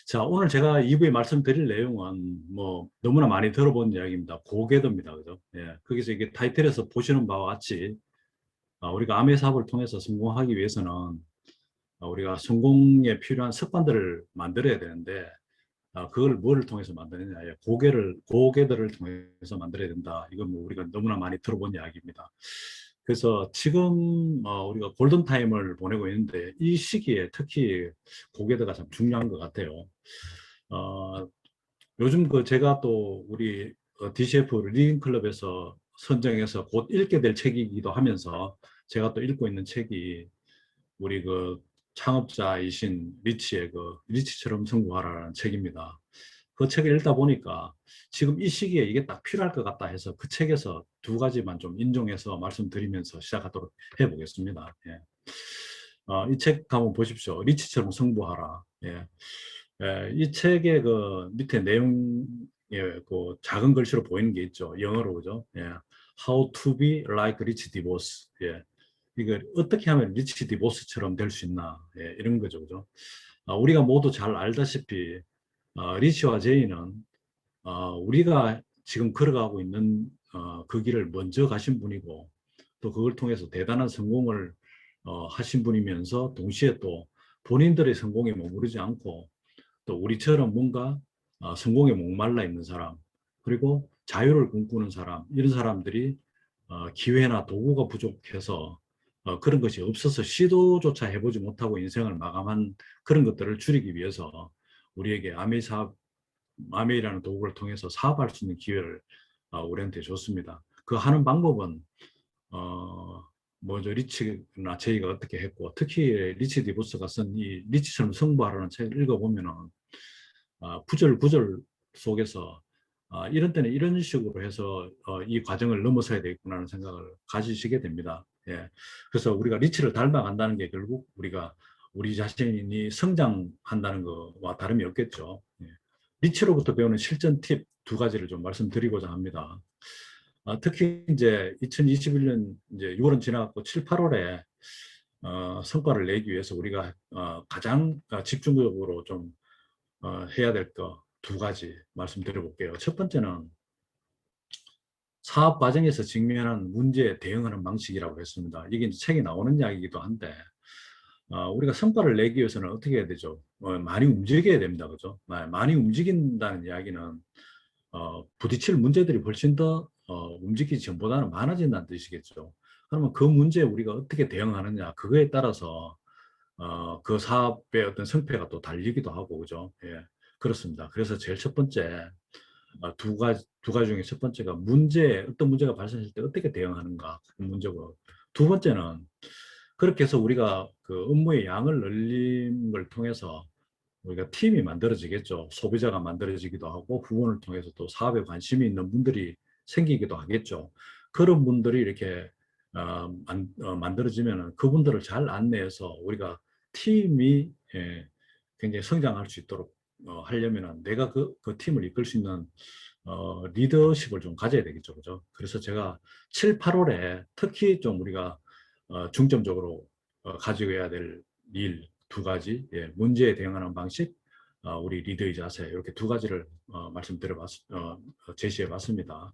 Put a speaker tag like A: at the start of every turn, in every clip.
A: 자, 오늘 제가 2부에 말씀드릴 내용은 뭐 너무나 많이 들어본 이야기입니다. 고개도입니다. 그죠? 예. 거기서 이게 타이틀에서 보시는 바와 같이 우리가 암의 사업을 통해서 성공하기 위해서는 우리가 성공에 필요한 습관들을 만들어야 되는데 그걸 뭐를 통해서 만드느냐? 예. 고개들을 통해서 만들어야 된다. 이건 뭐 우리가 너무나 많이 들어본 이야기입니다. 그래서 지금 우리가 골든타임을 보내고 있는데 이 시기에 특히 고개도가 참 중요한 것 같아요. 어, 요즘 제가 또 우리 DCF 리딩 클럽에서 선정해서 곧 읽게 될 책이기도 하면서 제가 또 읽고 있는 책이 우리 창업자이신 리치의 리치처럼 성공하라는 책입니다. 그 책을 읽다 보니까 지금 이 시기에 이게 딱 필요할 것 같다 해서 그 책에서 두 가지만 좀 인용해서 말씀드리면서 시작하도록 해보겠습니다. 예. 이 책 한번 보십시오. 리치처럼 승부하라. 예. 이 책의 밑에 내용에 작은 글씨로 보이는 게 있죠. 영어로 그죠? 예. How to be like Rich DeVos. 예. 이거 어떻게 하면 리치 디보스처럼 될 수 있나? 예, 이런 거죠. 그죠? 우리가 모두 잘 알다시피 리치와 제이는 우리가 지금 걸어가고 있는 그 길을 먼저 가신 분이고 또 그걸 통해서 대단한 성공을 하신 분이면서 동시에 또 본인들의 성공에 머무르지 않고 또 우리처럼 뭔가 성공에 목말라 있는 사람 그리고 자유를 꿈꾸는 사람 이런 사람들이 기회나 도구가 부족해서 그런 것이 없어서 시도조차 해보지 못하고 인생을 마감한 그런 것들을 줄이기 위해서 우리에게 아메이라는 도구를 통해서 사업할 수 있는 기회를 우리한테 줬습니다. 그 하는 방법은 뭐죠? 리치나 제이가 어떻게 했고 특히 리치 디보스가 쓴 이 리치처럼 승부하라는 책을 읽어보면은 구절 구절 속에서 이런 때는 이런 식으로 해서 이 과정을 넘어서야 되겠구나라는 생각을 가지시게 됩니다. 예. 그래서 우리가 리치를 닮아간다는 게 결국 우리가 우리 자신이 성장한다는 것과 다름이 없겠죠. 예. 리치로부터 배우는 실전 팁 두 가지를 좀 말씀드리고자 합니다. 특히 이제 2021년 이제 6월은 지나갔고 7, 8월에 성과를 내기 위해서 우리가 가장 집중적으로 좀 해야 될 거 두 가지 말씀드려볼게요. 첫 번째는 사업 과정에서 직면한 문제에 대응하는 방식이라고 했습니다. 이게 이제 책에 나오는 이야기이기도 한데 우리가 성과를 내기 위해서는 어떻게 해야 되죠? 많이 움직여야 됩니다. 그죠? 많이 움직인다는 이야기는 부딪힐 문제들이 훨씬 더 움직이기 전보다는 많아진다는 뜻이겠죠. 그러면 그 문제에 우리가 어떻게 대응하느냐 그거에 따라서 그 사업의 어떤 성패가 또 달리기도 하고 그죠? 예, 그렇습니다. 그래서 제일 첫 번째 두 가지 중에 첫 번째가 어떤 문제가 발생했을 때 어떻게 대응하는가 그 문제고 두 번째는 그렇게 해서 우리가 그 업무의 양을 늘리는 걸 통해서 우리가 팀이 만들어지겠죠. 소비자가 만들어지기도 하고 후원을 통해서 또 사업에 관심이 있는 분들이 생기기도 하겠죠. 그런 분들이 이렇게 만들어지면 그분들을 잘 안내해서 우리가 팀이 굉장히 성장할 수 있도록 하려면 내가 그 팀을 이끌 수 있는 리더십을 좀 가져야 되겠죠. 그죠? 그래서 제가 7, 8월에 특히 좀 우리가 중점적으로 가지고야 될 일 두 가지, 예, 문제에 대응하는 방식, 우리 리더의 자세, 이렇게 두 가지를 제시해 봤습니다.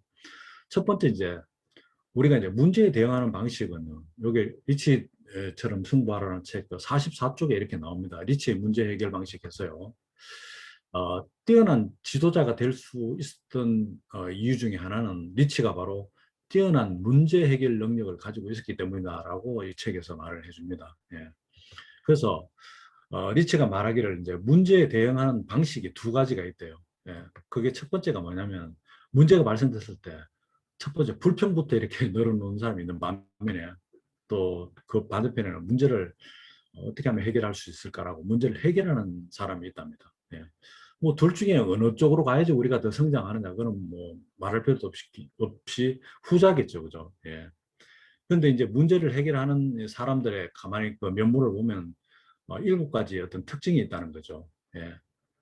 A: 첫 번째, 이제, 우리가 이제 문제에 대응하는 방식은, 여기 리치처럼 승부하라는 책 44쪽에 이렇게 나옵니다. 리치의 문제 해결 방식 했어요. 뛰어난 지도자가 될 수 있었던 이유 중에 하나는 리치가 바로 뛰어난 문제 해결 능력을 가지고 있었기 때문이다라고 이 책에서 말을 해줍니다. 예. 그래서 리치가 말하기를 이제 문제에 대응하는 방식이 두 가지가 있대요. 예. 그게 첫 번째가 뭐냐면 문제가 발생됐을 때 첫 번째 불평부터 이렇게 늘어놓는 사람이 있는 반면에 또 그 반대편에는 문제를 어떻게 하면 해결할 수 있을까라고 문제를 해결하는 사람이 있답니다. 예. 뭐 둘 중에 어느 쪽으로 가야지 우리가 더 성장하느냐 그건 뭐 말할 필요도 없이 후자겠죠. 그죠? 예. 그런데 이제 문제를 해결하는 사람들의 가만히 그 면모를 보면 7가지 어떤 특징이 있다는 거죠. 예.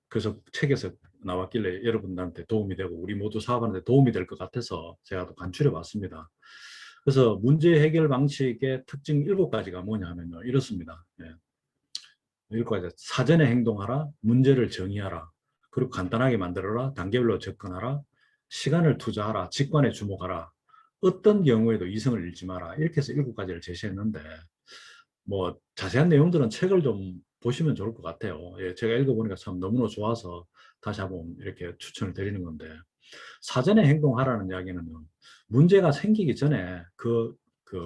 A: 그래서 책에서 나왔길래 여러분들한테 도움이 되고 우리 모두 사업하는데 도움이 될 것 같아서 제가 또 간추려 봤습니다. 그래서 문제 해결 방식의 특징 7가지가 뭐냐 하면요. 이렇습니다. 예. 일과 사전에 행동하라, 문제를 정의하라, 그리고 간단하게 만들어라, 단계별로 접근하라, 시간을 투자하라, 직관에 주목하라, 어떤 경우에도 이성을 잃지 마라. 이렇게 해서 7가지를 제시했는데 뭐 자세한 내용들은 책을 좀 보시면 좋을 것 같아요. 예, 제가 읽어보니까 참 너무나 좋아서 다시 한번 이렇게 추천을 드리는 건데 사전에 행동하라는 이야기는요. 문제가 생기기 전에 그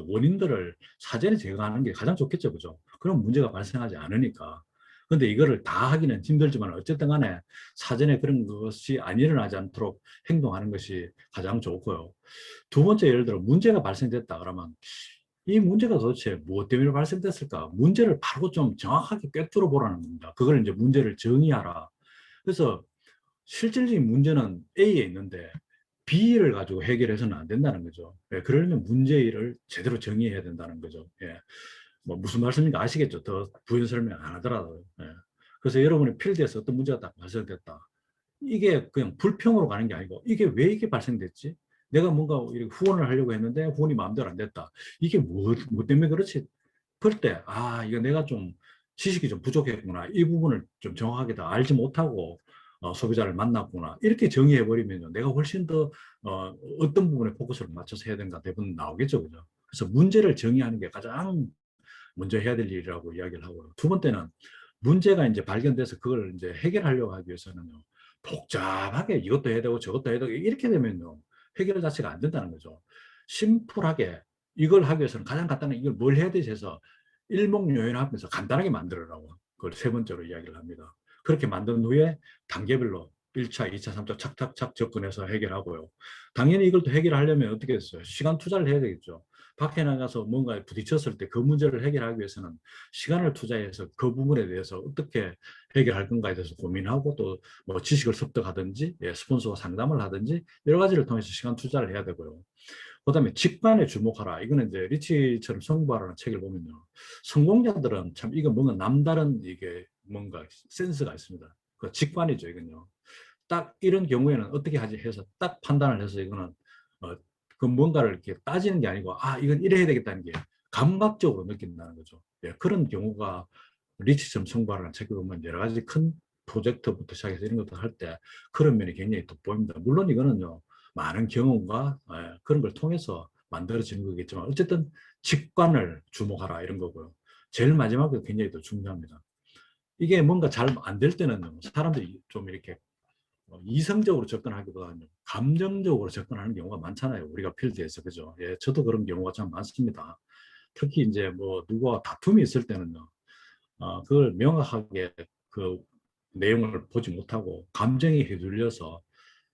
A: 원인들을 사전에 제거하는 게 가장 좋겠죠. 그죠? 그럼 문제가 발생하지 않으니까. 근데 이거를 다 하기는 힘들지만 어쨌든 간에 사전에 그런 것이 안 일어나지 않도록 행동하는 것이 가장 좋고요. 두 번째, 예를 들어 문제가 발생됐다 그러면 이 문제가 도대체 무엇 때문에 발생됐을까? 문제를 바로 좀 정확하게 꿰뚫어 보라는 겁니다. 그걸 이제 문제를 정의하라. 그래서 실질적인 문제는 A에 있는데 B를 가지고 해결해서는 안 된다는 거죠. 예, 그러려면 문제를 제대로 정의해야 된다는 거죠. 예, 뭐 무슨 말씀인지 아시겠죠? 더 부연 설명 안 하더라도. 예. 그래서 여러분의 필드에서 어떤 문제가 딱 발생됐다. 이게 그냥 불평으로 가는 게 아니고 이게 왜 이게 발생됐지? 내가 뭔가 이렇게 후원을 하려고 했는데 후원이 마음대로 안 됐다. 이게 뭐 때문에 그렇지? 그럴 때, 아, 이거 내가 좀 지식이 좀 부족했구나. 이 부분을 좀 정확하게 다 알지 못하고 소비자를 만났구나. 이렇게 정의해버리면요. 내가 훨씬 더 어떤 부분에 포커스를 맞춰서 해야 되는가 대부분 나오겠죠. 그죠? 그래서 문제를 정의하는 게 가장 먼저 해야 될 일이라고 이야기를 하고요. 두 번째는 문제가 이제 발견돼서 그걸 이제 해결하려고 하기 위해서는요. 복잡하게 이것도 해야 되고 저것도 해야 되고 이렇게 되면요. 해결 자체가 안 된다는 거죠. 심플하게 이걸 하기 위해서는 가장 간단한 이걸 뭘 해야 되지 해서 일목요연하면서 간단하게 만들어라고 그걸 세 번째로 이야기를 합니다. 그렇게 만든 후에 단계별로 1차, 2차, 3차 착착착 접근해서 해결하고요. 당연히 이걸 또 해결하려면 어떻게 했어요? 시간 투자를 해야 되겠죠. 밖에 나가서 뭔가 부딪혔을 때 그 문제를 해결하기 위해서는 시간을 투자해서 그 부분에 대해서 어떻게 해결할 건가에 대해서 고민하고 또 뭐 지식을 습득하든지 예, 스폰서와 상담을 하든지 여러 가지를 통해서 시간 투자를 해야 되고요. 그다음에 직관에 주목하라. 이거는 이제 리치처럼 성공하라는 책을 보면요. 성공자들은 참 이거 뭔가 남다른 이게 뭔가 센스가 있습니다. 그 직관이죠, 이건요. 딱 이런 경우에는 어떻게 하지 해서 딱 판단을 해서 이거는 어, 그 뭔가를 이렇게 따지는 게 아니고 아 이건 이래야 되겠다는 게 감각적으로 느낀다는 거죠. 예, 그런 경우가 리치점 성과라는 책에 보면 여러 가지 큰 프로젝트부터 시작해서 이런 것도 할 때 그런 면이 굉장히 돋보입니다. 물론 이거는요 많은 경험과 예, 그런 걸 통해서 만들어지는 거겠지만 어쨌든 직관을 주목하라 이런 거고요. 제일 마지막에 굉장히 또 중요합니다. 이게 뭔가 잘 안 될 때는 사람들이 좀 이렇게 이성적으로 접근하기보다는 감정적으로 접근하는 경우가 많잖아요. 우리가 필드에서. 그죠? 예, 저도 그런 경우가 참 많습니다. 특히 이제 뭐 누구와 다툼이 있을 때는요. 그걸 명확하게 그 내용을 보지 못하고 감정에 휘둘려서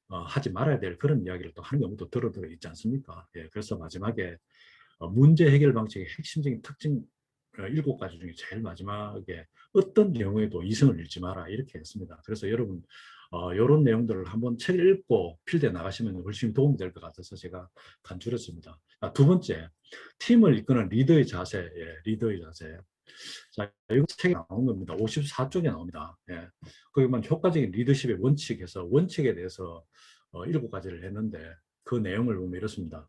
A: 하지 말아야 될 그런 이야기를 또 하는 경우도 들어 있지 않습니까? 예, 그래서 마지막에 문제 해결 방식의 핵심적인 특징 7가지 중에 제일 마지막에 어떤 경우에도 이성을 잃지 마라 이렇게 했습니다. 그래서 여러분 이런 내용들을 한번 책을 읽고 필드에 나가시면 훨씬 도움이 될 것 같아서 제가 간추렸습니다. 두 번째, 팀을 이끄는 리더의 자세, 예, 리더의 자세. 자, 이거 책에 나온 겁니다. 54쪽에 나옵니다. 예. 거기 보면 효과적인 리더십의 원칙에서 원칙에 대해서 7가지를 했는데 그 내용을 보면 이렇습니다.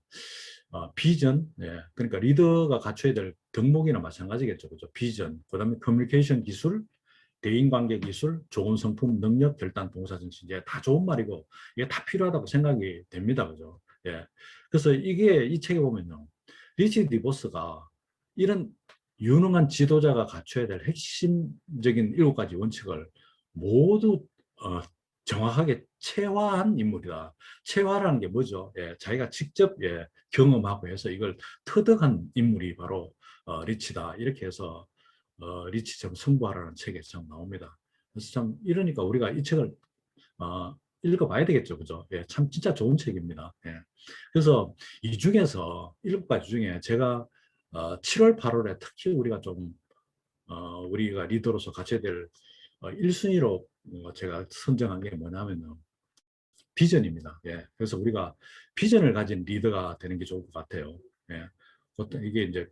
A: 비전, 예. 그러니까 리더가 갖춰야 될 덕목이나 마찬가지겠죠. 그죠? 비전, 그 다음에 커뮤니케이션 기술, 대인관계 기술, 좋은 성품, 능력, 결단, 봉사 정신. 이제 다 좋은 말이고 이게 다 필요하다고 생각이 됩니다. 그죠? 예. 그래서 이게 이 책에 보면요. 리치 디보스가 이런 유능한 지도자가 갖춰야 될 핵심적인 7가지 원칙을 모두 정확하게 체화한 인물이다. 체화라는 게 뭐죠? 예, 자기가 직접 예, 경험하고 해서 이걸 터득한 인물이 바로 리치다. 이렇게 해서 리치처럼 승부하라는 책에 참 나옵니다. 그래서 참 이러니까 우리가 이 책을 읽어봐야 되겠죠, 그죠? 예, 참 진짜 좋은 책입니다. 예. 그래서 이 중에서 7가지 중에 제가 7월, 8월에 특히 우리가 좀 우리가 리더로서 갖춰야 될 1순위로 제가 선정한 게 뭐냐면요. 비전입니다. 예. 그래서 우리가 비전을 가진 리더가 되는 게 좋을 것 같아요. 예. 어떤 이게 이제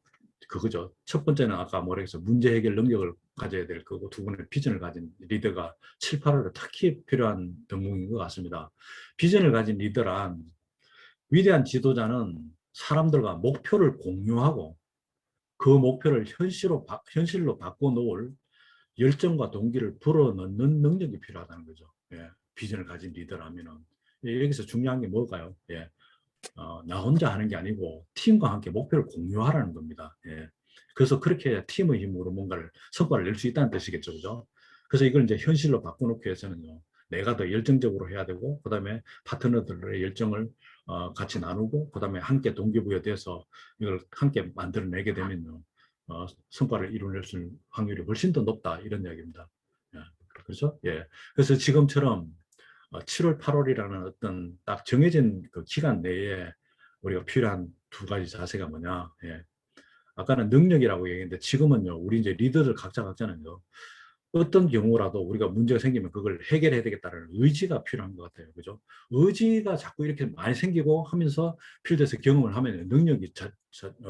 A: 그거죠. 첫 번째는 아까 뭐라 해서 문제 해결 능력을 가져야 될 거고 두 번째는 비전을 가진 리더가 7, 8월에 특히 필요한 덕목인 것 같습니다. 비전을 가진 리더란 위대한 지도자는 사람들과 목표를 공유하고 그 목표를 현실로 바꿔놓을 열정과 동기를 불어넣는 능력이 필요하다는 거죠. 예, 비전을 가진 리더라면은. 예, 여기서 중요한 게 뭘까요? 예, 나 혼자 하는 게 아니고 팀과 함께 목표를 공유하라는 겁니다. 예. 그래서 그렇게 해야 팀의 힘으로 뭔가를 성과를 낼 수 있다는 뜻이겠죠, 그죠? 그래서 이걸 이제 현실로 바꿔놓기 위해서는요, 내가 더 열정적으로 해야 되고, 그다음에 파트너들의 열정을 같이 나누고, 그다음에 함께 동기부여돼서 이걸 함께 만들어내게 되면요, 성과를 이뤄낼 수 있는 확률이 훨씬 더 높다 이런 이야기입니다. 예. 그렇죠? 예. 그래서 지금처럼 7월, 8월이라는 어떤 딱 정해진 그 기간 내에 우리가 필요한 두 가지 자세가 뭐냐. 예. 아까는 능력이라고 얘기했는데 지금은요, 우리 이제 리더들 각자는요, 어떤 경우라도 우리가 문제가 생기면 그걸 해결해야 되겠다는 의지가 필요한 것 같아요. 그죠? 의지가 자꾸 이렇게 많이 생기고 하면서 필드에서 경험을 하면 능력이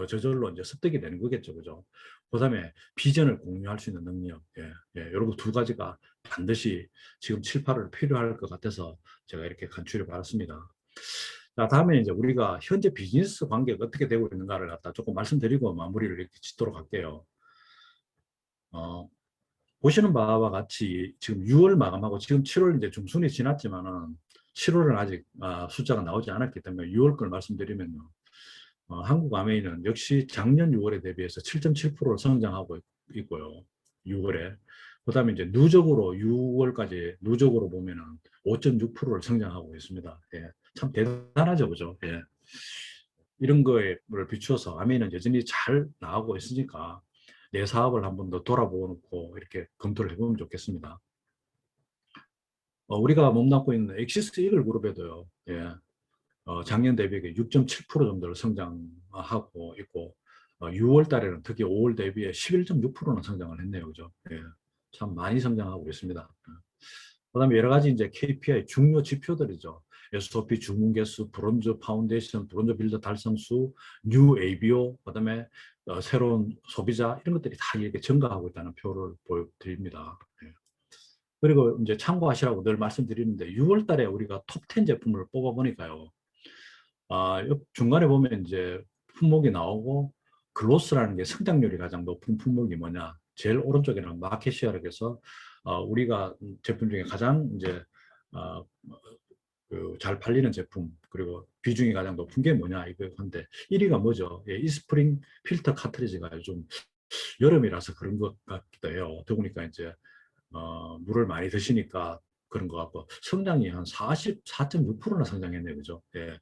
A: 저절로 이제 습득이 되는 거겠죠. 그죠? 그 다음에 비전을 공유할 수 있는 능력. 예, 예, 이런 두 가지가 반드시 지금 7, 8월 필요할 것 같아서 제가 이렇게 간추려 봤습니다. 자, 다음에 이제 우리가 현재 비즈니스 관계가 어떻게 되고 있는가를 갖다 조금 말씀드리고 마무리를 이렇게 짓도록 할게요. 어, 보시는 바와 같이 지금 6월 마감하고 지금 7월 이제 중순이 지났지만은 7월은 아직 숫자가 나오지 않았기 때문에 6월 걸 말씀드리면요. 한국 아메이는 역시 작년 6월에 대비해서 7.7% 성장하고 있고요. 6월에. 그다음에 이제 누적으로 6월까지 누적으로 보면은 5.6%를 성장하고 있습니다. 예. 참 대단하죠, 그죠? 예. 이런 거에 비추어서 아메이는 여전히 잘 나가고 있으니까 내 사업을 한번 더 돌아보고 이렇게 검토를 해보면 좋겠습니다. 우리가 몸담고 있는 엑시스 이글 그룹에도요, 예, 작년 대비에 6.7% 정도를 성장하고 있고, 6월 달에는 특히 5월 대비에 11.6%는 성장을 했네요. 그죠? 예, 참 많이 성장하고 있습니다. 그다음에 여러 가지 이제 KPI 중요 지표들이죠. SOP 주문 개수, 브론즈 파운데이션, 브론즈 빌더 달성수, 뉴 ABO, 그다음에 새로운 소비자 이런 것들이 다 이렇게 증가하고 있다는 표를 보여드립니다. 예. 그리고 이제 참고하시라고 늘 말씀드리는데 6월 달에 우리가 톱 10 제품을 뽑아 보니까요. 중간에 보면 이제 품목이 나오고 글로스라는 게 성장률이 가장 높은 품목이 뭐냐. 제일 오른쪽에는 마켓 쉐어라고 해서 우리가 제품 중에 가장 이제 어, 그잘 팔리는 제품 그리고 비중이 가장 높은 게 뭐냐 이거 한데 1위가 뭐죠? 예, 이스프링 필터 카트리지가 요즘 여름이라서 그런 것 같기도 해요. 더구니까 이제 물을 많이 드시니까 그런 것 같고 성장이 한 44.6%나 성장했네요. 그죠? 예.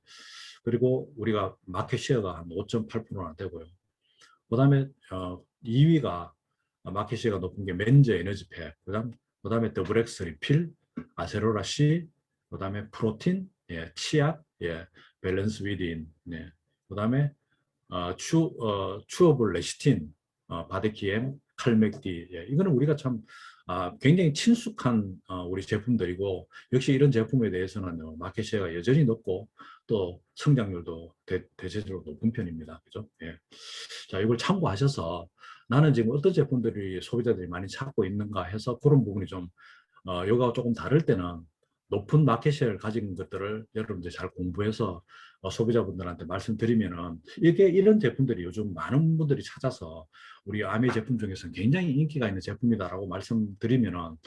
A: 그리고 우리가 마켓 쉐어가 한 5.8%나 되고요. 그다음에 2위가 마켓 쉐어가 높은 게 맨즈 에너지팩, 그다음에 더블엑스 리필, 아세로라 C, 그다음에 프로틴, 예, 치약, 예, 밸런스 위딘, 네. 그다음에 추어블 레시틴, 바데키엠, 칼맥디, 예, 이거는 우리가 참 굉장히 친숙한 우리 제품들이고 역시 이런 제품에 대해서는 마켓 쉐어가 여전히 높고 또 성장률도 대체적으로 높은 편입니다. 그죠? 예. 자, 이걸 참고하셔서 나는 지금 어떤 제품들이 소비자들이 많이 찾고 있는가 해서 그런 부분이 좀 요가 조금 다를 때는 높은 마켓쉐어를 가진 것들을 여러분들 잘 공부해서 소비자분들한테 말씀드리면은 이게 이런 제품들이 요즘 많은 분들이 찾아서 우리 아메 제품 중에서는 굉장히 인기가 있는 제품이다라고 말씀드리면은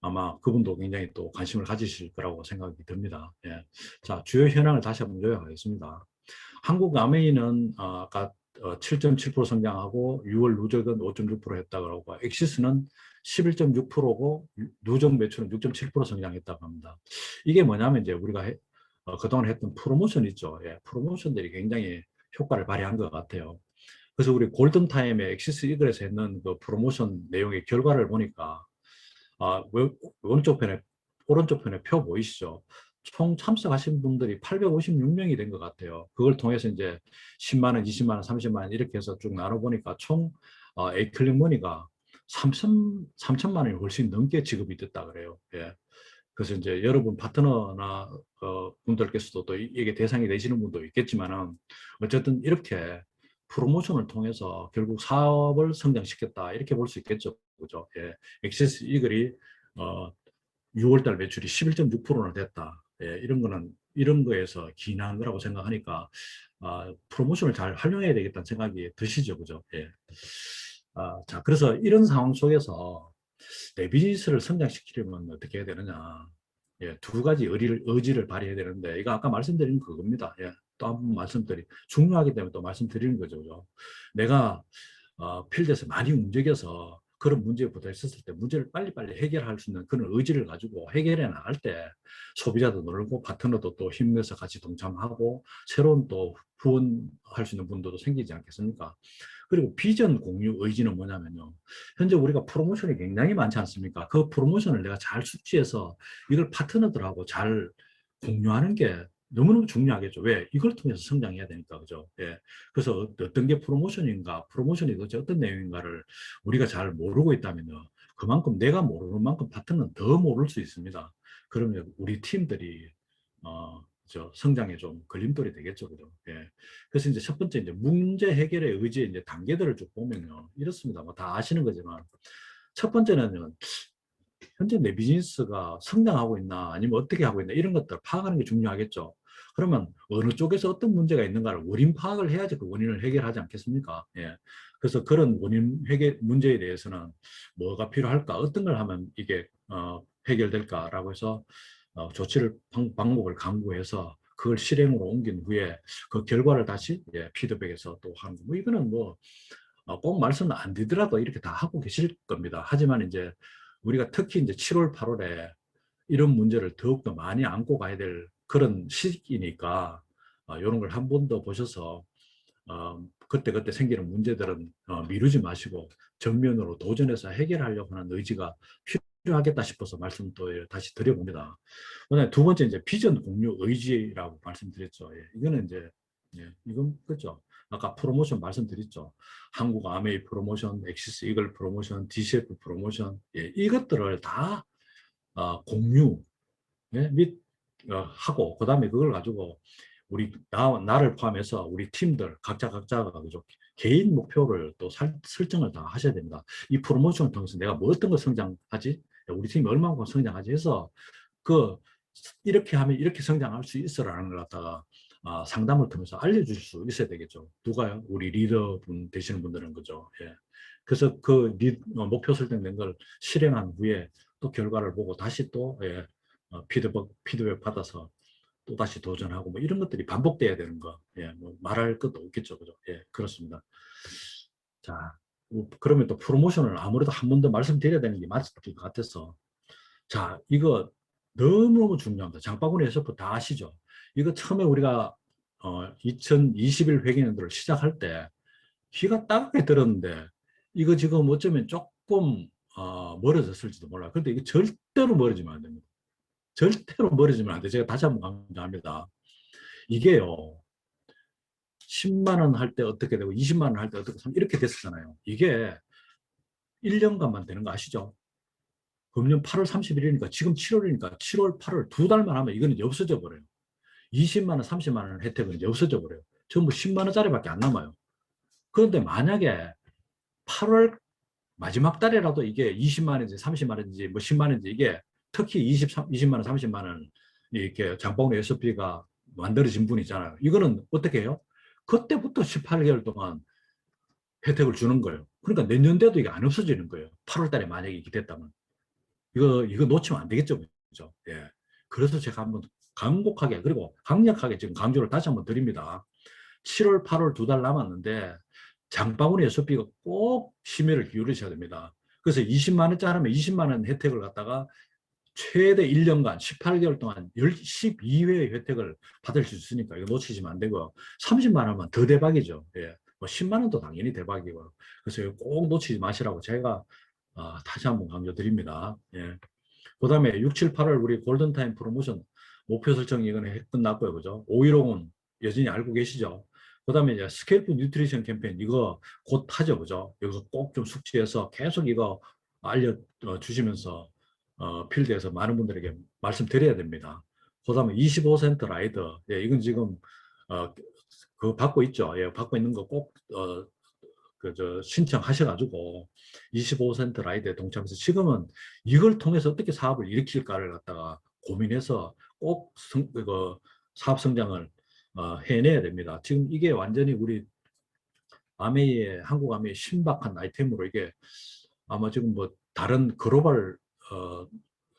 A: 아마 그분도 굉장히 또 관심을 가지실 거라고 생각이 듭니다. 예. 자, 주요 현황을 다시 한번 요약하겠습니다. 한국 아메이는 아까 7.7% 성장하고 6월 누적은 5.6% 했다고 하고 엑시스는 11.6%고 누적 매출은 6.7% 성장했다고 합니다. 이게 뭐냐면 이제 우리가 그동안 했던 프로모션 있죠. 예, 프로모션들이 굉장히 효과를 발휘한 것 같아요. 그래서 우리 골든타임에 엑시스 이글에서 했는 그 프로모션 내용의 결과를 보니까 오른쪽 편에 표 보이시죠? 총 참석하신 분들이 856명이 된 것 같아요. 그걸 통해서 이제 10만 원, 20만 원, 30만 원 이렇게 해서 쭉 나눠보니까 총 에이클릭 머니가 3천만 원이 훨씬 넘게 지급이 됐다 그래요. 예. 그래서 이제 여러분 파트너나 분들께서도 또 이게 대상이 되시는 분도 있겠지만은 어쨌든 이렇게 프로모션을 통해서 결국 사업을 성장시켰다 이렇게 볼 수 있겠죠. 그죠? 예. 액세스 이글이 어, 6월 달 매출이 11.6%나 됐다. 예, 이런 거는 이런 거에서 기인한 거라고 생각하니까 프로모션을 잘 활용해야 되겠다는 생각이 드시죠. 그죠? 예. 자, 그래서 이런 상황 속에서 내 비즈니스를 성장시키려면 어떻게 해야 되느냐. 예, 두 가지 의지를 발휘해야 되는데, 이거 아까 말씀드린 그겁니다. 예, 또 한 번 중요하기 때문에 또 말씀드리는 거죠. 그죠? 내가 필드에서 많이 움직여서 그런 문제에 부딪혔을 때 문제를 빨리빨리 해결할 수 있는 그런 의지를 가지고 해결해 나갈 때 소비자도 늘고 파트너도 또 힘내서 같이 동참하고 새로운 또 후원할 수 있는 분들도 생기지 않겠습니까? 그리고 비전 공유 의지는 뭐냐면요. 현재 우리가 프로모션이 굉장히 많지 않습니까? 그 프로모션을 내가 잘 숙지해서 이걸 파트너들하고 잘 공유하는 게 너무너무 중요하겠죠. 왜? 이걸 통해서 성장해야 되니까, 그죠? 예. 그래서 어떤 게 프로모션인가, 프로모션이 도대체 어떤 내용인가를 우리가 잘 모르고 있다면요. 그만큼 내가 모르는 만큼 파트너는 더 모를 수 있습니다. 그러면 우리 팀들이, 성장에 좀 걸림돌이 되겠죠. 그죠? 예. 그래서 이제 첫 번째, 이제 문제 해결의 의지의 이제 단계들을 쭉 보면요. 이렇습니다. 뭐 다 아시는 거지만, 첫 번째는 현재 내 비즈니스가 성장하고 있나 아니면 어떻게 하고 있나 이런 것들 파악하는 게 중요하겠죠. 그러면 어느 쪽에서 어떤 문제가 있는가를 원인 파악을 해야지 그 원인을 해결하지 않겠습니까? 예. 그래서 그런 원인 해결 문제에 대해서는 뭐가 필요할까? 어떤 걸 하면 이게 해결될까라고 해서 조치를 방법을 강구해서 그걸 실행으로 옮긴 후에 그 결과를 다시 피드백해서 또 하는 거. 뭐 이거는 뭐 꼭 말씀 안 드리더라도 이렇게 다 하고 계실 겁니다. 하지만 이제 우리가 특히 이제 7월, 8월에 이런 문제를 더욱더 많이 안고 가야 될 그런 시기니까 이런 걸 한 번 더 보셔서 그때그때 생기는 문제들은 미루지 마시고 정면으로 도전해서 해결하려고 하는 의지가 필요하겠다 싶어서 말씀 또 다시 드려봅니다. 그다음에 두 번째 이제 비전 공유 의지라고 말씀드렸죠. 예, 이거는 이제 이건 그죠. 아까 프로모션 말씀드렸죠. 한국 아메이 프로모션, 엑시스 이글 프로모션, DCF 프로모션, 이것들을 다 공유 및 하고 그다음에 그걸 가지고 나를 포함해서 우리 팀들 각자가 그죠 개인 목표를 또 설정을 다 하셔야 됩니다. 이 프로모션을 통해서 내가 뭐 어떤 걸 성장하지, 우리 팀이 얼마만큼 성장하지 해서 그 이렇게 하면 이렇게 성장할 수 있어라는 걸 갖다가 상담을 통해서 알려줄 수 있어야 되겠죠. 누가요? 우리 리더분 되시는 분들은 그죠. 예. 그래서 목표 설정된 걸 실행한 후에 또 결과를 보고 다시 또 피드백 받아서 또 다시 도전하고 뭐 이런 것들이 반복돼야 되는 거. 예, 뭐 말할 것도 없겠죠. 그죠. 예, 그렇습니다. 자, 그러면 또 프로모션을 아무래도 한 번 더 말씀드려야 되는 게 맞을 것 같아서. 자, 이거 너무너무 중요합니다. 장바구니 에서부터 다 아시죠? 이거 처음에 우리가 2021 회계연도를 시작할 때 귀가 따갑게 들었는데 이거 지금 어쩌면 조금 멀어졌을지도 몰라요. 그런데 이거 절대로 멀어지면 안 됩니다. 절대로 멀어지면 안 돼요. 제가 다시 한번 강조합니다. 이게요. 10만 원 할 때 어떻게 되고 20만 원 할 때 어떻게 이렇게 됐었잖아요. 이게 1년간만 되는 거 아시죠? 금년 8월 31일이니까 지금 7월이니까 7월, 8월 두 달만 하면 이거는 없어져 버려요. 20만 원, 30만 원 혜택은 이제 없어져 버려요. 전부 10만 원짜리밖에 안 남아요. 그런데 만약에 8월 마지막 달에라도 이게 20만 원인지 30만 원인지 뭐 10만 원인지 이게 특히 20만 원, 30만 원 이렇게 장바구니 SOP가 만들어진 분 있잖아요. 이거는 어떻게 해요? 그때부터 18개월 동안 혜택을 주는 거예요. 그러니까 내년 돼도 이게 안 없어지는 거예요. 8월 달에 만약에 이게 됐다면. 이거 놓치면 안 되겠죠. 그죠? 예. 그래서 제가 한번 강곡하게, 그리고 강력하게 지금 강조를 다시 한번 드립니다. 7월, 8월 두 달 남았는데 장바구니 SOP가 꼭 심혈을 기울이셔야 됩니다. 그래서 20만 원짜리면 20만 원 혜택을 갖다가 최대 1년간 18개월 동안 12회의 혜택을 받을 수 있으니까 이거 놓치시면 안 되고 30만 원만 더 대박이죠. 예. 뭐 10만 원도 당연히 대박이고 그래서 꼭 놓치지 마시라고 제가 다시 한번 강조드립니다. 예. 그 다음에 6, 7, 8월 우리 골든타임 프로모션 목표 설정 이거는 끝났고요. 그죠? 515은 여전히 알고 계시죠? 그 다음에 이제 스케일프 뉴트리션 캠페인 이거 곧 하죠. 그죠? 이거 꼭 좀 숙지해서 계속 이거 알려주시면서 필드에서 많은 분들에게 말씀드려야 됩니다. 그 다음에 25센트 라이더. 예, 이건 지금 그거 받고 있죠. 예, 받고 있는 거 꼭 신청하셔가지고 25센트 라이드에 동참해서 지금은 이걸 통해서 어떻게 사업을 일으킬까를 갖다가 고민해서 꼭 사업 성장을 해내야 됩니다. 지금 이게 완전히 우리 한국 아메이의 신박한 아이템으로 이게 아마 지금 뭐 다른 글로벌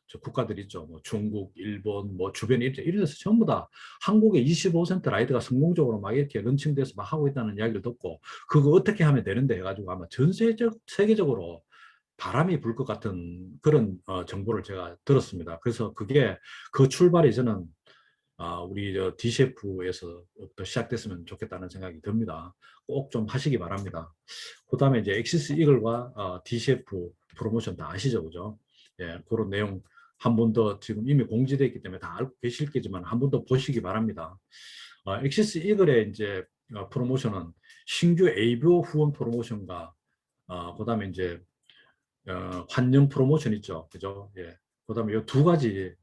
A: 저 국가들 있죠. 뭐 중국, 일본, 뭐 주변에 이런 데서 전부 다 한국의 25% 라이드가 성공적으로 막 이렇게 런칭돼서 막 하고 있다는 이야기를 듣고 그거 어떻게 하면 되는데 해가지고 아마 전 세계적으로 바람이 불 것 같은 그런 정보를 제가 들었습니다. 그래서 그게 그 출발이 저는 우리 저 DCF에서부터 시작됐으면 좋겠다는 생각이 듭니다. 꼭 좀 하시기 바랍니다. 그 다음에 이제 엑시스 이글과 DCF 프로모션 다 아시죠, 그죠? 예, 그런 내용 한 번 더 지금 이미 공지되어 있기 때문에 다 알고 계실 게지만 한 번 더 보시기 바랍니다. 엑시스 이글의 이제 프로모션은 신규 ABO 후원 프로모션과 그다음에 이제 환영 프로모션 있죠, 그죠? 예. 그다음에 이 두 가지를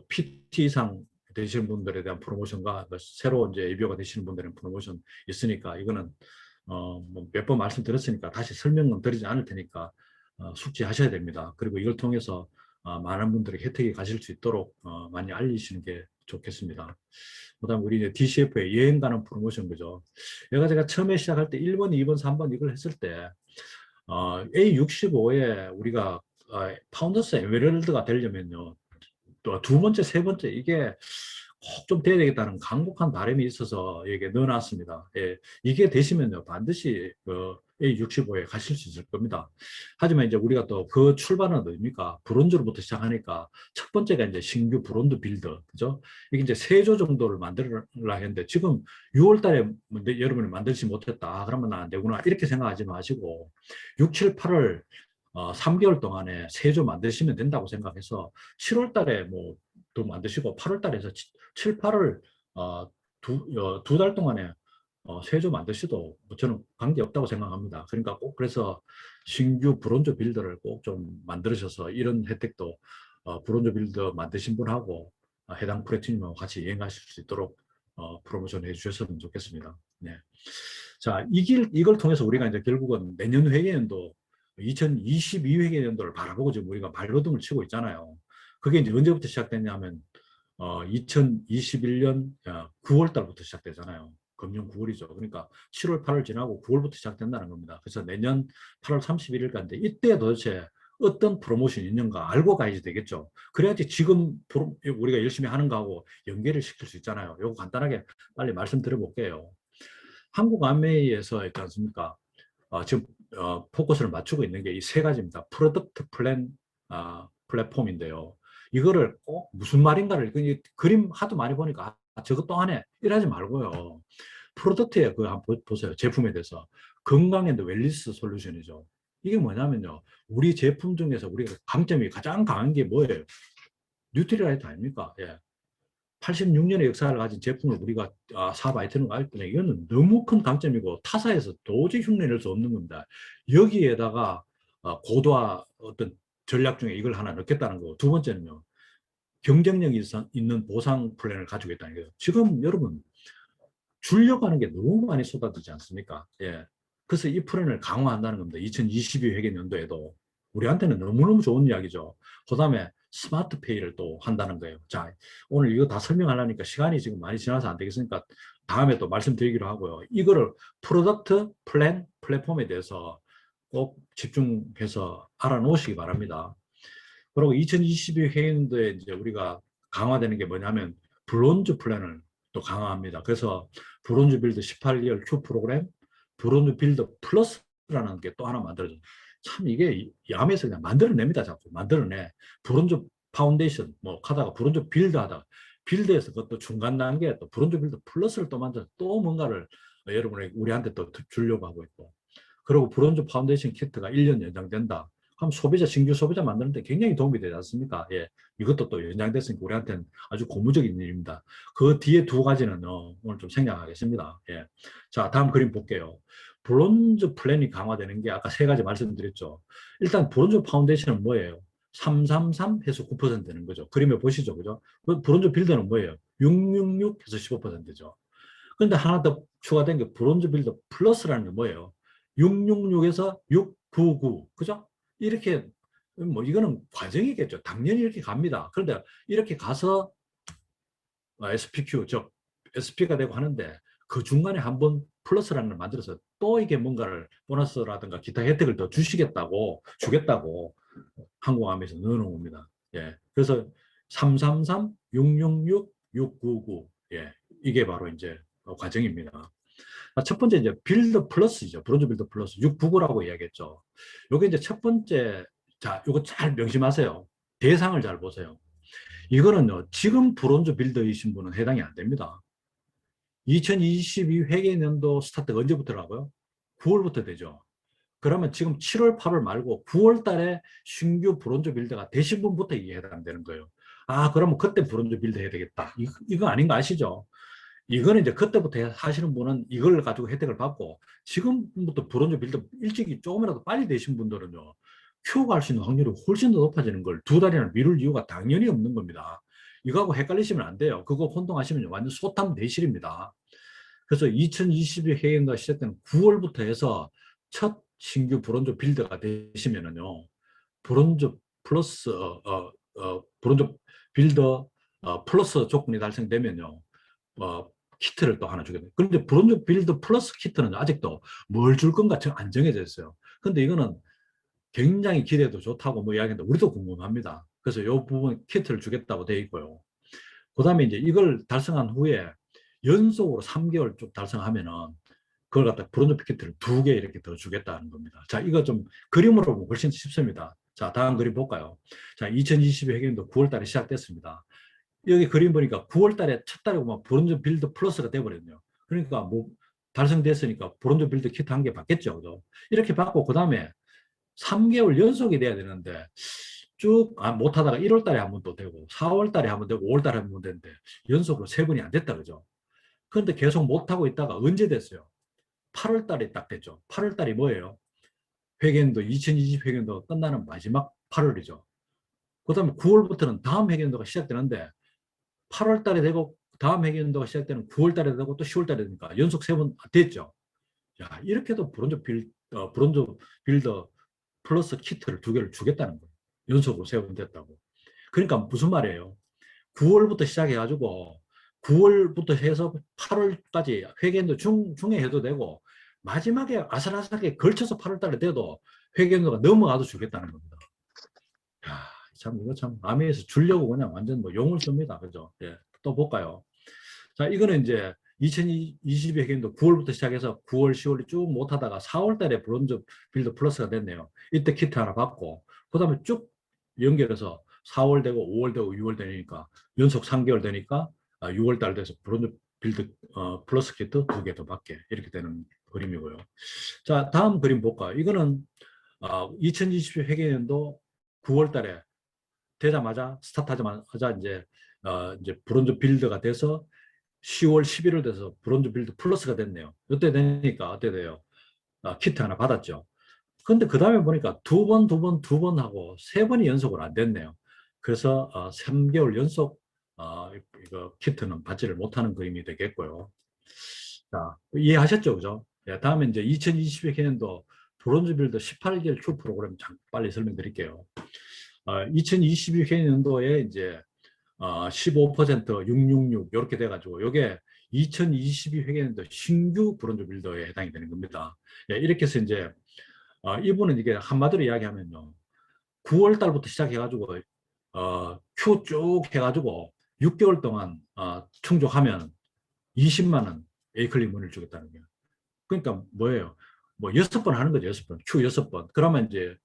A: PT 이상 되시는 분들에 대한 프로모션과 새로 이제 ABO가 되시는 분들은 프로모션 있으니까 이거는 뭐몇 번 말씀드렸으니까 다시 설명은 드리지 않을 테니까 숙지하셔야 됩니다. 그리고 이걸 통해서 많은 분들이 혜택이 가실 수 있도록 많이 알리시는 게 좋겠습니다. 그다음 우리 이제 DCF의 여행 가는 프로모션 그죠? 제가 처음에 시작할 때 1번, 2번, 3번 이걸 했을 때 A65에 우리가 파운더스 에메랄드가 되려면요. 또 두 번째, 세 번째 이게 꼭 좀 돼야 되겠다는 강력한 바람이 있어서 여기에 넣어놨습니다. 예, 이게 되시면요 반드시 그 A65에 가실 수 있을 겁니다. 하지만 이제 우리가 또 그 출발은 어디입니까? 브론즈로부터 시작하니까 첫 번째가 이제 신규 브론즈 빌더, 그죠? 이게 이제 세조 정도를 만들으려 했는데 지금 6월 달에 여러분이 만들지 못했다. 그러면 안 되구나. 이렇게 생각하지 마시고 6, 7, 8월 3개월 동안에 세조 만드시면 된다고 생각해서 7월 달에 뭐 또 만드시고 8월 달에서 7, 8월 두 달 동안에 세조 만드셔도 저는 관계없다고 생각합니다. 그러니까 꼭 그래서 신규 브론즈 빌더를 꼭 좀 만들으셔서 이런 혜택도 브론즈 빌더 만드신 분하고 해당 플래티넘하고 같이 이행하실 수 있도록 프로모션 해주셨으면 좋겠습니다. 네. 자, 이걸 통해서 우리가 이제 결국은 내년 회계연도 2022 회계연도를 바라보고 지금 우리가 발버둥을 치고 있잖아요. 그게 이제 언제부터 시작됐냐 하면 2021년 9월 달부터 시작되잖아요. 금년 9월이죠. 그러니까 7월, 8월 지나고 9월부터 시작된다는 겁니다. 그래서 내년 8월 31일까지 이때 도대체 어떤 프로모션이 있는가 알고 가야지 되겠죠. 그래야지 지금 우리가 열심히 하는 거하고 연계를 시킬 수 있잖아요. 이거 간단하게 빨리 말씀드려볼게요. 한국 암웨이에서 있지 않습니까? 지금 포커스를 맞추고 있는 게 이 세 가지입니다. 프로덕트 플랜 플랫폼인데요. 이거를 꼭 무슨 말인가를 그림 하도 많이 보니까 저것도 하네 이러지 말고요. 프로덕트에 그 한번 보세요. 제품에 대해서 건강 앤드 웰리스 솔루션이죠. 이게 뭐냐면요. 우리 제품 중에서 우리가 강점이 가장 강한 게 뭐예요? 뉴트리라이트 아닙니까? 예. 86년의 역사를 가진 제품을 우리가 사업 아이템을 알 때는 이거는 너무 큰 강점이고 타사에서 도저히 흉내낼 수 없는 겁니다. 여기에다가 고도화 어떤 전략 중에 이걸 하나 넣겠다는 거. 두 번째는요. 경쟁력이 있는 보상 플랜을 가지고 있다는 거예요. 지금 여러분 주려고 하는 게 너무 많이 쏟아지지 않습니까? 예. 그래서 이 플랜을 강화한다는 겁니다. 2022 회계연도에도. 우리한테는 너무너무 좋은 이야기죠. 그 다음에 스마트페이를 또 한다는 거예요. 자, 오늘 이거 다 설명하려니까 시간이 지금 많이 지나서 안 되겠으니까 다음에 또 말씀드리기로 하고요. 이거를 프로덕트 플랜 플랫폼에 대해서 꼭 집중해서 알아놓으시기 바랍니다. 그리고 2022 회계연도에 이제 우리가 강화되는 게 뭐냐면 브론즈 플랜을 또 강화합니다. 그래서 브론즈 빌드 18개월 Q 프로그램, 브론즈 빌드 플러스라는 게 또 하나 만들어져요. 참 이게 야매에서 그냥 만들어냅니다. 자꾸 만들어내. 브론즈 파운데이션 뭐 하다가 브론즈 빌드 하다가 빌드에서 그것도 중간 단계 또 브론즈 빌드 플러스를 또 만들어 또 뭔가를 여러분이 우리한테 또 주려고 하고 있고. 그리고 브론즈 파운데이션 키트가 1년 연장된다. 그럼 신규 소비자 만드는데 굉장히 도움이 되지 않습니까? 예. 이것도 또 연장됐으니까 우리한테는 아주 고무적인 일입니다. 그 뒤에 두 가지는 오늘 좀 생략하겠습니다. 예. 자, 다음 그림 볼게요. 브론즈 플랜이 강화되는 게 아까 세 가지 말씀드렸죠. 일단 브론즈 파운데이션은 뭐예요? 333 해서 9% 되는 거죠. 그림에 보시죠. 그죠? 브론즈 빌더는 뭐예요? 666 해서 15%죠. 그런데 하나 더 추가된 게 브론즈 빌더 플러스라는 게 뭐예요? 666에서 699. 그죠? 이렇게 뭐 이거는 과정이겠죠. 당연히 이렇게 갑니다. 그런데 이렇게 가서 SPQ 즉 SP가 되고 하는데 그 중간에 한번 플러스라는 걸 만들어서 또 이게 뭔가를 보너스라든가 기타 혜택을 더 주겠다고 항공함에서 넣어놓은 겁니다. 예. 그래서 333, 666, 699. 예. 이게 바로 이제 과정입니다. 첫 번째 이제 빌드 플러스죠. 브론즈 빌드 플러스 699라고 이야기했죠. 요게 이제 첫 번째, 자, 요거 잘 명심하세요. 대상을 잘 보세요. 이거는요, 지금 브론즈 빌더이신 분은 해당이 안 됩니다. 2022 회계연도 스타트가 언제부터라고요? 9월부터 되죠. 그러면 지금 7월, 8월 말고 9월 달에 신규 브론즈 빌더가 되신 분부터 이게 해당되는 거예요. 아, 그러면 그때 브론즈 빌더 해야 되겠다. 이거 아닌 거 아시죠? 이거는 이제 그때부터 하시는 분은 이걸 가지고 혜택을 받고, 지금부터 브론즈 빌더 일찍이 조금이라도 빨리 되신 분들은요, 큐가 할 수 있는 확률이 훨씬 더 높아지는 걸 두 달이나 미룰 이유가 당연히 없는 겁니다. 이거하고 헷갈리시면 안 돼요. 그거 혼동하시면 완전 소탐 대실입니다. 그래서 2022 해외연도가 시작되는 9월부터 해서 첫 신규 브론즈 빌더가 되시면은요, 브론즈 플러스, 브론즈 빌더 플러스 조건이 달성되면요, 키트를 또 하나 주게 돼요. 그런데 브론즈 빌드 플러스 키트는 아직도 뭘 줄 건가 안 정해져 있어요. 근데 이거는 굉장히 기대도 좋다고 뭐 이야기하는데 우리도 궁금합니다. 그래서 이 부분 키트를 주겠다고 돼 있고요. 그 다음에 이제 이걸 달성한 후에 연속으로 3개월 쭉 달성하면은 그걸 갖다 브론즈 키트를 2개 이렇게 더 주겠다는 겁니다. 자, 이거 좀 그림으로 보면 훨씬 쉽습니다. 자, 다음 그림 볼까요? 자, 2022 회계연도 9월 달에 시작됐습니다. 여기 그림 보니까 9월 달에 첫 달에 막 브론즈 빌드 플러스가 돼버렸네요. 그러니까 뭐 달성됐으니까 브론즈 빌드 키트 한 개 받겠죠. 그죠? 이렇게 받고 그 다음에 3개월 연속이 돼야 되는데 쭉 못하다가 1월 달에 한 번 또 되고 4월 달에 한 번 되고 5월 달에 한 번 되는데 연속으로 3번이 안 됐다. 그죠? 그런데 계속 못하고 있다가 언제 됐어요? 8월 달에 딱 됐죠. 8월 달이 뭐예요? 회계연도 2020 회계연도 끝나는 마지막 8월이죠. 그 다음에 9월부터는 다음 회계연도가 시작되는데 8월 달에 되고 다음 회계연도가 시작되는 9월 달에 되고 또 10월 달에 되니까 연속 3번 됐죠. 야, 이렇게도 브론즈 빌더 플러스 키트를 2개를 주겠다는 거예요. 연속으로 3번 됐다고. 그러니까 무슨 말이에요? 9월부터 시작해가지고 9월부터 해서 8월까지 회계연도 중에 해도 되고 마지막에 아슬아슬하게 걸쳐서 8월 달에 돼도 회계연도가 넘어가도 주겠다는 겁니다. 야, 참 이거 참 아미에서 주려고 그냥 완전 뭐 용을 씁니다. 그죠? 예. 또 볼까요? 자, 이거는 이제 2022 회계연도 9월부터 시작해서 9월, 10월 쭉 못하다가 4월 달에 브론즈 빌드 플러스가 됐네요. 이때 키트 하나 받고, 그 다음에 쭉 연결해서 4월 되고 5월 되고 6월 되니까 연속 3개월 되니까 6월 달 돼서 브론즈 빌드 플러스 키트 2개 더 받게 이렇게 되는 그림이고요. 자, 다음 그림 볼까요? 이거는 2020 회계연도 9월 달에 되자마자 스타트하자마자 이제 브론즈 빌드가 돼서 10월, 11월 돼서 브론즈 빌드 플러스가 됐네요. 이때 되니까 어때 돼요? 키트 하나 받았죠. 근데 그 다음에 보니까 2번, 2번, 2번 하고 3번이 연속으로 안 됐네요. 그래서 3개월 연속 이거 키트는 받지를 못하는 그림이 되겠고요. 자, 이해하셨죠? 그죠? 네, 다음에 이제 2022년도 브론즈 빌드 18개월 큐 프로그램 빨리 설명드릴게요. 2022년도에 이제 15% 666 이렇게 돼가지고 이게 2022 회계연도 신규 브론즈 빌더에 해당이 되는 겁니다. 예, 이렇게 해서 이제 이분은 이게 한마디로 이야기하면요, 9월 달부터 시작해가지고 큐 쭉 해가지고 6개월 동안 충족하면 20만 원 에이클릭 문을 주겠다는 거예요. 그러니까 뭐예요? 뭐 6번 하는 거죠. 6번. 큐 6번. 그러면 이제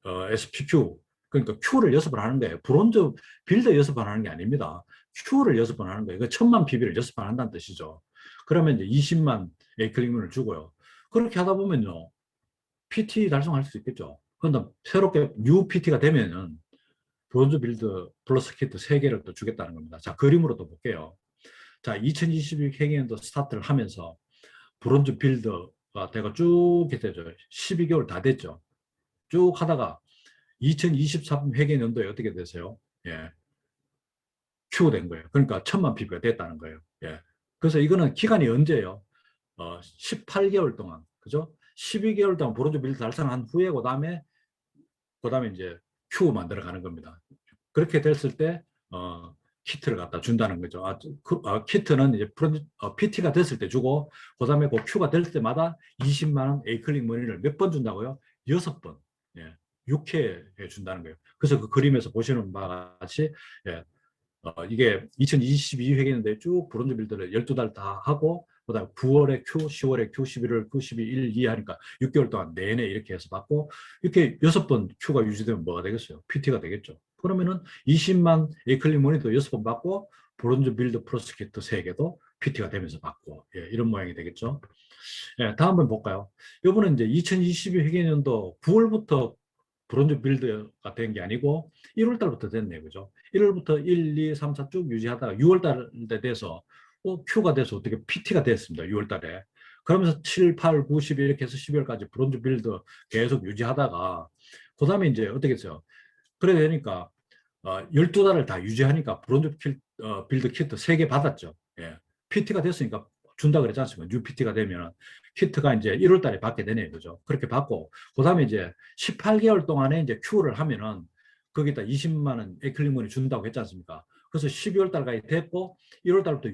A: SPQ. 그러니까 Q를 6번 하는 거예요. 브론즈 빌더 6번 하는 게 아닙니다. Q를 6번 하는 거예요. 그 1000만 PB를 6번 한다는 뜻이죠. 그러면 이제 20만 A클릭문을 주고요. 그렇게 하다 보면요, PT 달성할 수 있겠죠. 그런데 새롭게 뉴 PT가 되면은 브론즈 빌드 플러스 키트 3개를 또 주겠다는 겁니다. 자, 그림으로 또 볼게요. 자, 2022 회계연도 스타트를 하면서 브론즈 빌드가 내가 쭉 되죠. 12개월 다 됐죠. 쭉 하다가 2023 회계연도에 어떻게 되세요? 예, Q 된 거예요. 그러니까 1000만 PB가 됐다는 거예요. 예. 그래서 이거는 기간이 언제예요? 18개월 동안, 그죠? 12개월 동안 브론즈 빌드 달성한 후에 그다음에 이제 Q 만들어 가는 겁니다. 그렇게 됐을 때 키트를 갖다 준다는 거죠. 키트는 이제 PT가 됐을 때 주고, 그 다음에 그 Q가 될 때마다 20만 원 에이클릭 머니를 몇 번 준다고요? 6번. 예. 6회 준다는 거예요. 그래서 그 그림에서 보시는 바와 같이, 예. 이게 2022 회계인데 쭉 브론즈 빌드를 12달 다 하고, 그 다음에 9월에 Q, 10월에 Q, 11월 Q, 12, 1, 2 하니까 6개월 동안 내내 이렇게 해서 받고, 이렇게 6번 Q가 유지되면 뭐가 되겠어요? PT가 되겠죠. 그러면은 20만 에이클릭 머니도 6번 받고, 브론즈 빌드 플러스 키트 3개도 PT가 되면서 받고, 예, 이런 모양이 되겠죠. 예, 다음 번 볼까요? 이번은 이제 2022 회계년도 9월부터 브론즈 빌드가 된 게 아니고 1월 달부터 됐네요. 그죠? 1월부터 1, 2, 3, 4 쭉 유지하다가 6월 달에 돼서 Q가 돼서 어떻게 PT가 됐습니다. 6월 달에. 그러면서 7, 8, 9, 10 이렇게 해서 12월까지 브론즈 빌드 계속 유지하다가 그 다음에 이제 어떻게 했어요? 그래 되니까 12달을 다 유지하니까 브론즈 빌드 키트 3개 받았죠. 예. PT가 됐으니까 준다 그랬지 않습니까? 뉴 PT가 되면 키트가 이제 1월 달에 받게 되네요. 그죠? 그렇게 받고, 그 다음에 이제 18개월 동안에 이제 Q를 하면은 거기다 20만 원 에클리먼이 준다고 했지 않습니까? 그래서 12월 달까지 됐고, 1월 달부터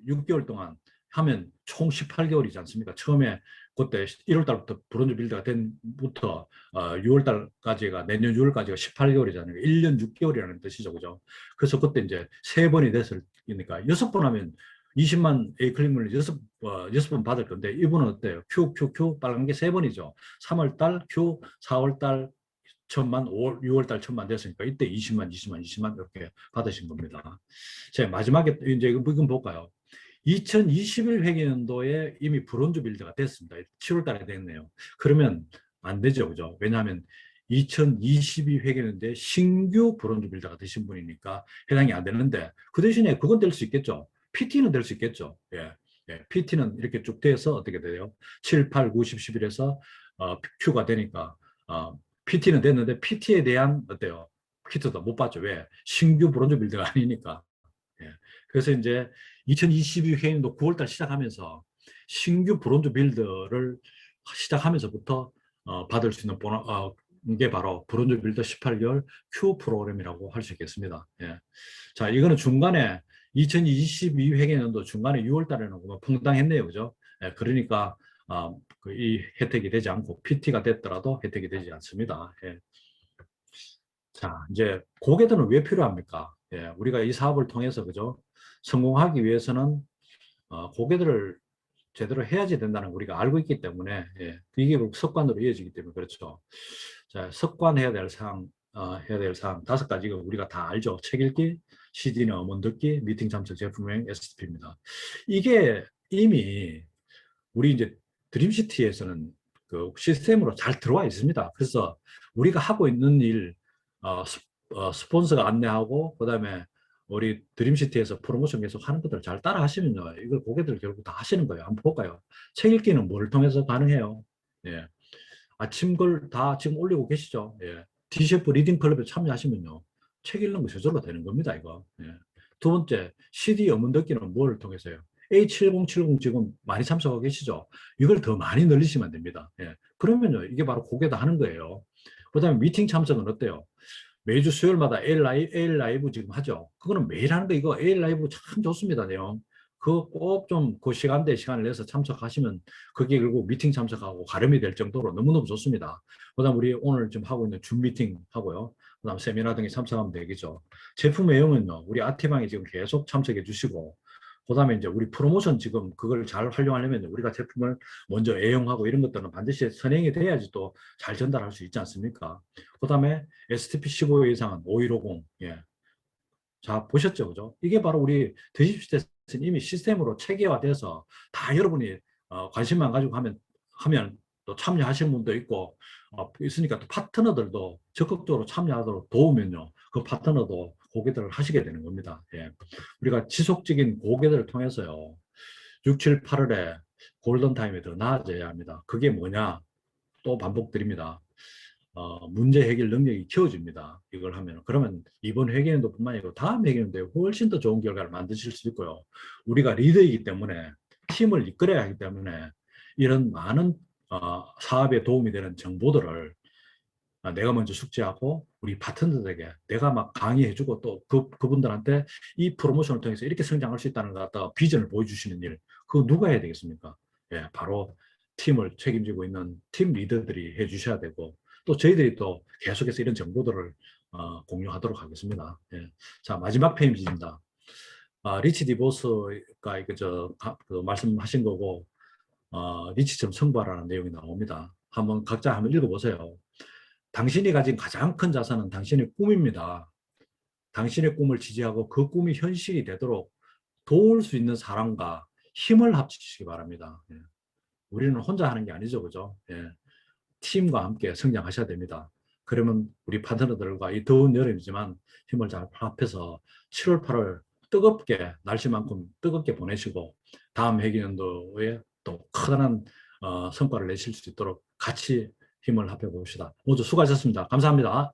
A: 6개월 동안 하면 총 18개월이지 않습니까? 처음에 그때 1월 달부터 브론즈 빌드가 된부터 6월 달까지가 내년 6월까지가 18개월이잖아요. 1년 6개월이라는 뜻이죠. 그죠? 그래서 그때 이제 3번이 됐으니까 6번 하면 20만 A 클릭을 여섯 번 받을 건데, 이분은 어때요? Q 빨간 게 3번이죠. 3월 달 Q, 4월 달 1,000만, 6월 달 1,000만 됐으니까 이때 20만 이렇게 받으신 겁니다. 자, 마지막에 이제 이건 볼까요? 2021 회계연도에 이미 브론즈 빌드가 됐습니다. 7월 달에 됐네요. 그러면 안 되죠. 그죠? 왜냐하면 2022 회계연도에 신규 브론즈 빌드가 되신 분이니까 해당이 안 되는데, 그 대신에 그건 될 수 있겠죠. PT는 될 수 있겠죠. 예. 예. PT는 이렇게 쭉 돼서 어떻게 돼요? 7, 8, 9, 10, 11에서 Q가 되니까 PT는 됐는데 PT에 대한 어때요? 키트도 못 받죠. 왜? 신규 브론즈 빌드가 아니니까. 예. 그래서 이제 2022 회의도 9월달 시작하면서 신규 브론즈 빌드를 시작하면서부터 받을 수 있는 게 바로 브론즈 빌드 18개월 Q 프로그램이라고 할 수 있겠습니다. 예. 자, 이거는 중간에 2022 회계년도 중간에 6월달에는 뭐 퐁당했네요, 그죠? 예, 그러니까 이 혜택이 되지 않고 PT가 됐더라도 혜택이 되지 않습니다. 예. 자, 이제 고객들은 왜 필요합니까? 예, 우리가 이 사업을 통해서 그죠? 성공하기 위해서는 고객들을 제대로 해야지 된다는 걸 우리가 알고 있기 때문에, 예, 이게 습관으로 이어지기 때문에 그렇죠. 자, 습관해야 될 사항, 해야 될 사항 5가지가 우리가 다 알죠. 책 읽기, CD는 음원 듣기, 미팅 참석, 제품 여행, STP입니다. 이게 이미 우리 이제 드림시티에서는 그 시스템으로 잘 들어와 있습니다. 그래서 우리가 하고 있는 일, 스폰서가 안내하고, 그 다음에 우리 드림시티에서 프로모션 계속 하는 것들 잘 따라 하시면요. 이걸 고객들 결국 다 하시는 거예요. 한번 볼까요? 책 읽기는 뭘 통해서 가능해요? 예. 아침 걸 다 지금 올리고 계시죠? 예. D셰프 리딩 클럽에 참여하시면요. 책 읽는 거 저절로 되는 겁니다, 이거. 예. 두 번째, CD 음원 듣기는 뭘 통해서요? A7070 지금 많이 참석하고 계시죠? 이걸 더 많이 늘리시면 됩니다. 예. 그러면요, 이게 바로 고객다 하는 거예요. 그 다음에 미팅 참석은 어때요? 매주 수요일마다 A 라이브 지금 하죠. 그거는 매일 하는 거 이거 A 라이브 참 좋습니다, 내용. 그거 꼭 좀 그 시간대 시간을 내서 참석하시면 그게 결국 미팅 참석하고 가름이 될 정도로 너무너무 좋습니다. 그다음 우리 오늘 좀 하고 있는 줌 미팅 하고요. 그다음 세미나 등에 참석하면 되겠죠. 제품 외형은요. 우리 아티방에 지금 계속 참석해 주시고, 그다음에 이제 우리 프로모션 지금 그걸 잘 활용하려면 우리가 제품을 먼저 애용하고 이런 것들은 반드시 선행이 돼야지 또 잘 전달할 수 있지 않습니까? 그다음에 STP15 이상은 5150. 예. 자, 보셨죠? 그죠? 이게 바로 우리 드십시오 이미 시스템으로 체계화돼서 다 여러분이 관심만 가지고 하면 또 참여하시는 분도 있고, 있으니까 또 파트너들도 적극적으로 참여하도록 도우면요. 그 파트너도 고객들을 하시게 되는 겁니다. 예. 우리가 지속적인 고객들을 통해서요. 6, 7, 8월에 골든타임에 더 나아져야 합니다. 그게 뭐냐? 또 반복드립니다. 문제 해결 능력이 키워집니다. 이걸 하면. 그러면 이번 회계연도뿐만 아니고 다음 회계연도에 훨씬 더 좋은 결과를 만드실 수 있고요. 우리가 리더이기 때문에 팀을 이끌어야 하기 때문에 이런 많은 사업에 도움이 되는 정보들을 내가 먼저 숙지하고 우리 파트너들에게 내가 막 강의해주고 또 그분들한테 이 프로모션을 통해서 이렇게 성장할 수 있다는 것 갖다가 비전을 보여주시는 일, 그거 누가 해야 되겠습니까? 예, 바로 팀을 책임지고 있는 팀 리더들이 해주셔야 되고 또 저희들이 또 계속해서 이런 정보들을 공유하도록 하겠습니다. 예. 자, 마지막 페이지입니다. 리치 디보스가 그 말씀하신 거고 리치점 성과라는 내용이 나옵니다. 한번 각자 한번 읽어보세요. 당신이 가진 가장 큰 자산은 당신의 꿈입니다. 당신의 꿈을 지지하고 그 꿈이 현실이 되도록 도울 수 있는 사람과 힘을 합치시기 바랍니다. 예. 우리는 혼자 하는 게 아니죠, 그죠? 예. 팀과 함께 성장하셔야 됩니다. 그러면 우리 파트너들과 이 더운 여름이지만 힘을 잘 합해서 7월, 8월 뜨겁게 날씨만큼 뜨겁게 보내시고 다음 회계연도에 또 커다란 성과를 내실 수 있도록 같이 힘을 합해 봅시다. 모두 수고하셨습니다. 감사합니다.